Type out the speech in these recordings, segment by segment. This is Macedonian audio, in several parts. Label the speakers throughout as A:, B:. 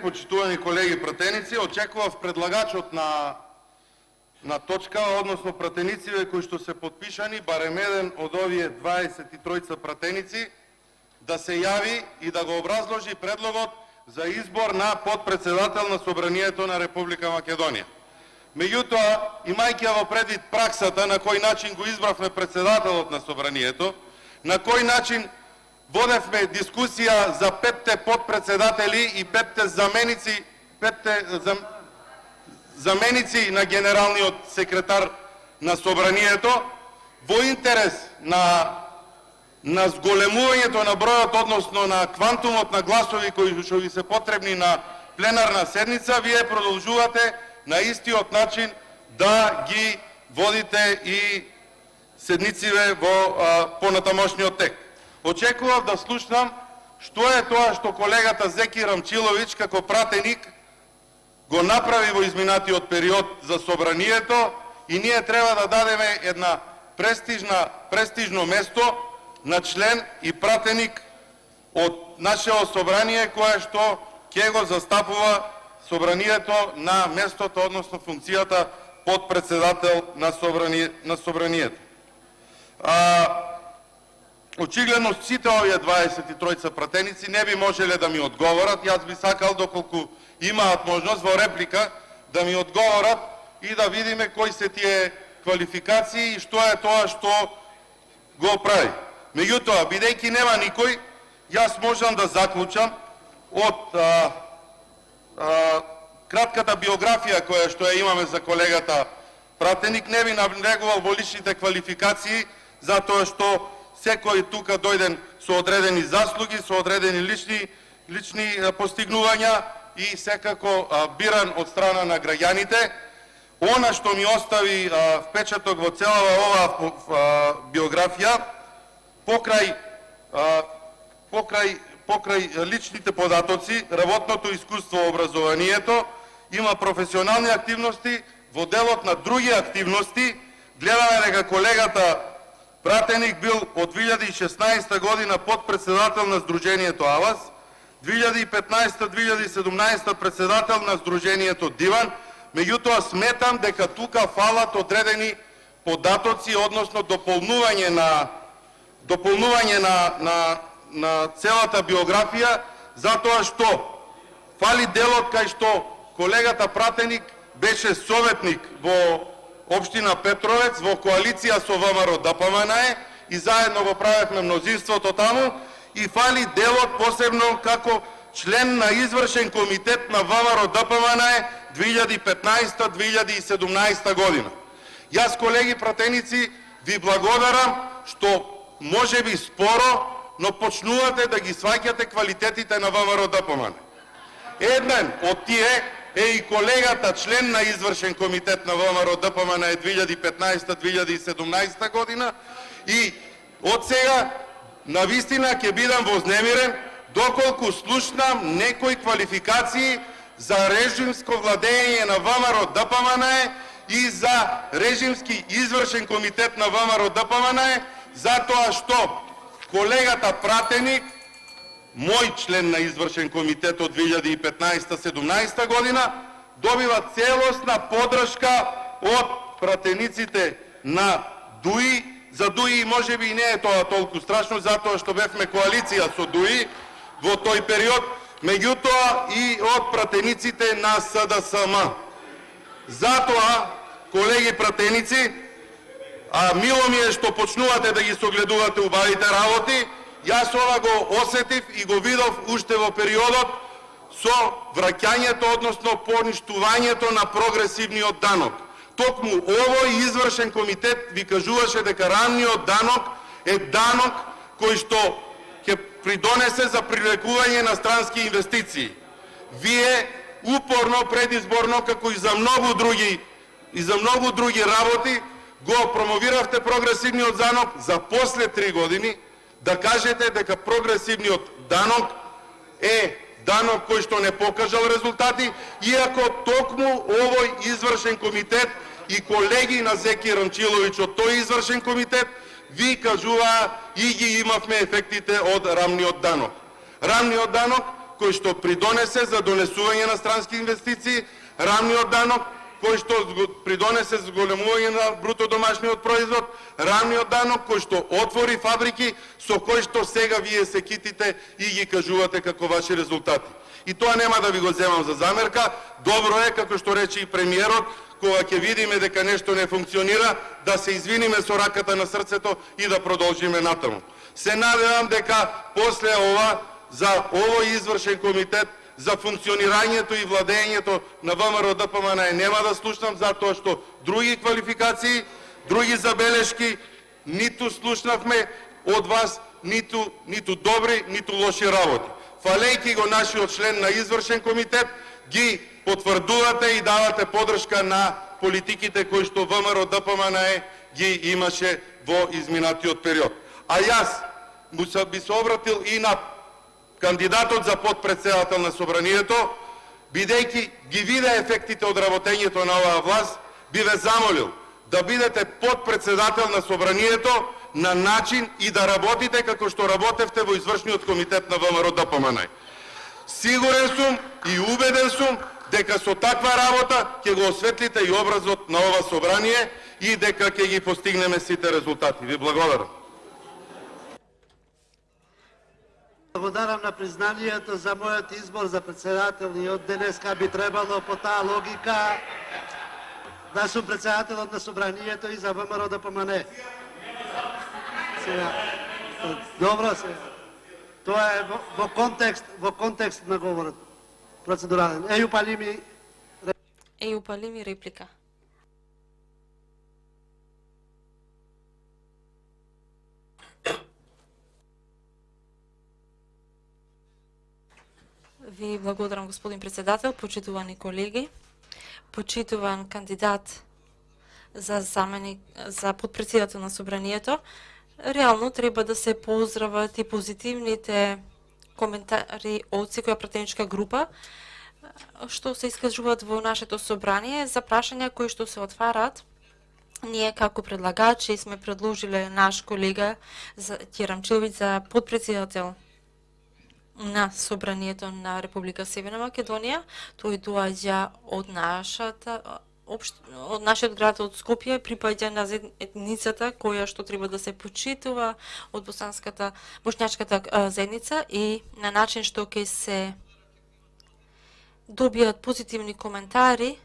A: Почитувани колеги пратеници, очекував предлагачот на точка, односно пратенициве кои што се подпишани, барем еден од овие 23 пратеници, да се јави и да го образложи предлогот за избор на подпредседател на Собранието на Република Македонија. Меѓутоа, имајќи во предвид праксата на кој начин го избравме председателот на Собранието, на кој начин водевме дискусија за 5 подпредседатели и 5 заменици на генералниот секретар на Собранието, во интерес на зголемувањето на бројот, односно на квантумот на гласови кои што ви се потребни на пленарна седница, вие продолжувате на истиот начин да ги водите и седнициве во понатамошниот тек. Очекував да слушнам што е тоа што колегата Зеки Рамчиловиќ како пратеник го направи во изминатиот период за Собранието и ние треба да дадеме една престижно место на член и пратеник од нашето собрание кое што ќе го застапува Собранието на местото, односно функцијата подпредседател на Собранието. Очигледно сите овие 23 пратеници не би можеле да ми одговорат. Јас би сакал, доколку имаат можност во реплика, да ми одговорат и да видиме кои се тие квалификации и што е тоа што го прави. Меѓутоа, бидејќи нема никој, јас можам да заклучам од кратката биографија која што ја имаме за колегата пратеник, не би навлегувал во личните квалификации, затоа што секој тука дојден со одредени заслуги, со одредени лични постигнувања и секако биран од страна на граѓаните. Она што ми остави впечаток во целава оваа биографија, покрај личните податоци, работното искуство во образованието, има професионални активности во делот на други активности. Гледаме дека колегата пратеник бил од 2016 година подпредседател на Сдружението АВАС, 2015-2017 председател на Сдружението Диван. Меѓутоа сметам дека тука фалат одредени податоци, односно дополнување на целата биографија, затоа што фали делот кај што колегата пратеник беше советник во Општина Петровец во коалиција со ВМРО ДПМНЕ и заедно го правевме мнозинството таму, и фали делот посебно како член на извршен комитет на ВМРО ДПМНЕ 2015-2017 година. Јас, колеги пратеници, ви благодарам што можеби споро, но почнувате да ги сваќате квалитетите на ВМРО ДПМНЕ. Еден од тие е и колегата член на извршен комитет на ВМРО ДПМНЕ 2015-2017 година, и од сега навистина ќе бидам вознемирен доколку слушнам некои квалификации за режимско владење на ВМРО ДПМНЕ и за режимски извршен комитет на ВМРО ДПМНЕ, затоа што колегата пратеник, мој член на извршен комитет од 2015-17 година, добива целосна подршка од пратениците на ДУИ. За ДУИ можеби и не е тоа толку страшно, затоа што бевме коалиција со ДУИ во тој период, меѓутоа и од пратениците на СДСМ. Затоа, колеги пратеници, мило ми е што почнувате да ги согледувате убавите работи. Јас ова го осетив и го видов уште во периодот со враќањето, односно поништувањето на прогресивниот данок. Токму овој извршен комитет ви кажуваше дека ранниот данок е данок кој што ќе придонесе за привлекување на странски инвестиции. Вие упорно предизборно, како и за многу други работи, го промовиравте прогресивниот данок за после 3 години да кажете дека прогресивниот данок е данок кој што не покажал резултати, иако токму овој извршен комитет и колеги на Зеки Рамчиловиќ од тој извршен комитет ви кажуваа и ги имавме ефектите од рамниот данок. Рамниот данок кој што придонесе за донесување на странски инвестиции, рамниот данок кој што придонесе за зголемување на бруто домашниот производ, рамниот данок кој што отвори фабрики со кој што сега вие се китите и ги кажувате како ваши резултати. И тоа нема да ви го земам за замерка. Добро е, како што рече и премиерот, кога ќе видиме дека нешто не функционира, да се извиниме со раката на срцето и да продолжиме натаму. Се надевам дека после ова, за овој извршен комитет, за функционирањето и владењето на ВМРО ДПМН нема да слушнам, затоа што други квалификации, други забелешки ниту слушнавме од вас, ниту добри, ниту лоши работи. Фалејќи го нашиот член на извршен комитет, ги потврдувате и давате подршка на политиките кои што ВМРО ДПМН ги имаше во изминатиот период. А јас би се обратил и на кандидатот за подпредседател на собранието, бидејќи ги виде ефектите од работењето на оваа власт, би ве замолил да бидете подпредседател на собранието на начин и да работите како што работевте во извршниот комитет на ВМРО ДПМН. Сигурен сум и убеден сум дека со таква работа ќе го осветлите и образот на ова собрание и дека ќе ги постигнеме сите резултати. Ви благодарам.
B: Благодарам на признанието за мојот избор за председател и од денеска би требало по таа логика да сум председателот на собранието и за ВМРО ДПМН. Добро се. Тоа е во контекст на говорот. Процедурален.
C: Ејуп Алими реплика. Ви благодарам, господин председател, почитувани колеги, почитуван кандидат за подпредседател на собранието. Реално треба да се поздрават и позитивните коментари од секоја пратеничка група што се искажуваат во нашето собрание за прашања кои што се отварат. Ние како предлагачи сме предложиле наш колега Тирам Чилвич за подпредседател на собранието на Република Северна Македонија. Тој доаѓа од нашиот град од Скопје, припаѓа на заедницата која што треба да се почитува од боšnjačката заедница и на начин што ќе се добијат позитивни коментари.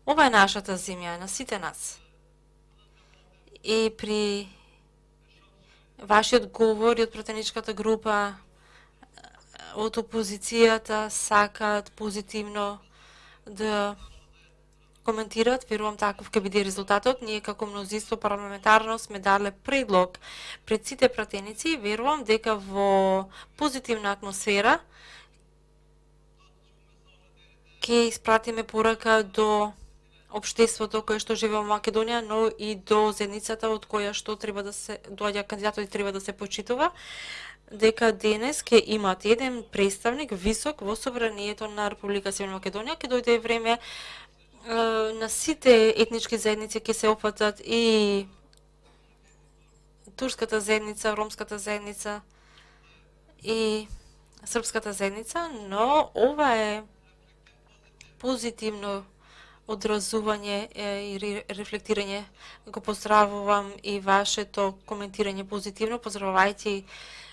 C: Ова е нашата земја, на сите нас. И при вашиот говор и од пратеничката група од опозицијата сакаат позитивно да коментираат, верувам таков ќе биде резултатот. Ние како мнозинство парламентарно сме дале предлог пред сите пратеници и верувам дека во позитивна атмосфера ќе испратиме порака до општеството кое што живее во Македонија, но и до заедницата од која што треба да се доаѓа кандидатот и треба да се почитува, дека денес ќе имат еден представник висок во собранието на Република Северна Македонија, ќе дојде време на сите етнички заедници ќе се опфатат и турската заедница, ромската заедница и српската заедница, но ова е позитивно одразување и рефлектирање. Го поздравувам и вашето коментирање позитивно, поздравувајќи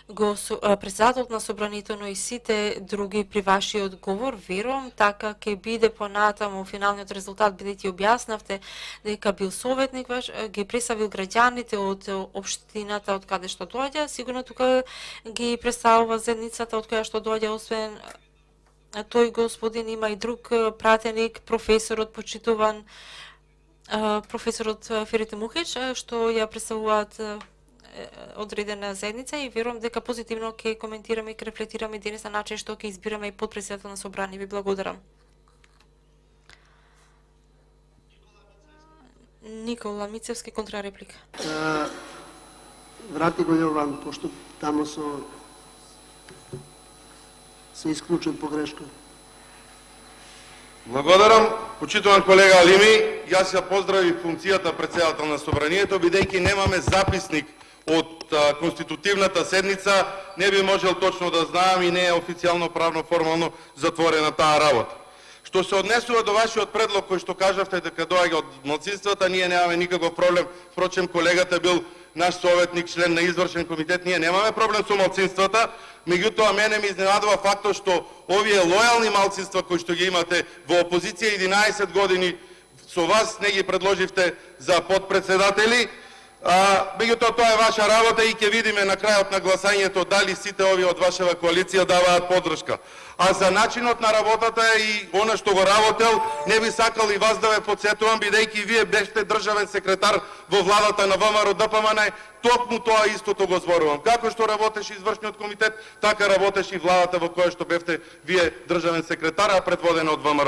C: го председателот на собранието, но и сите други при вашиот говор. Верувам така ќе биде понатаму финалниот резултат, бидејќи објаснавте дека бил советник ваш, ги представил граѓаните од општината од каде што доаѓа, сигурно тука ги представува заедницата од која што доаѓа, освен тој господин има и друг пратеник, професорот почитуван, професорот Ферите Мухич, што ја представуваат одредена заедница и верувам дека позитивно ќе коментираме и ќе рефлектираме денес на начин што ќе избираме и подпредседател на собрание. Ви благодарам. Никола Мицевски, контрареплика.
B: Врати го Јован, пошто тамо се исклучен погрешка.
A: Благодарам, почитуван колега Алими. Јас ја поздравив функцијата председател на собранието, бидејќи немаме записник од конститутивната седница, не би можел точно да знаам и не е официјално правно формално затворена таа работа. Што се однесува до вашиот предлог кој што кажавте дека доаѓа од малцинствата, ние немаме никаков проблем. Впрочем, колегата бил наш советник, член на извршен комитет, ние немаме проблем со малцинствата, меѓутоа мене ми изненадува фактот што овие лојални малцинства кои што ги имате во опозиција 11 години со вас не ги предложивте за подпредседатели. Меѓутоа тоа е ваша работа и ќе видиме на крајот на гласањето дали сите овие од вашава коалиција даваат поддршка. А за начинот на работата и она што го работел, не би сакал и вас да ве подсетувам, бидејќи вие бевте државен секретар во владата на ВМРО ДПМН, токму тоа истото го зборувам. Како што работеше извршниот комитет, така работеше и владата во која што бевте вие државен секретар, а предводена од ВМРО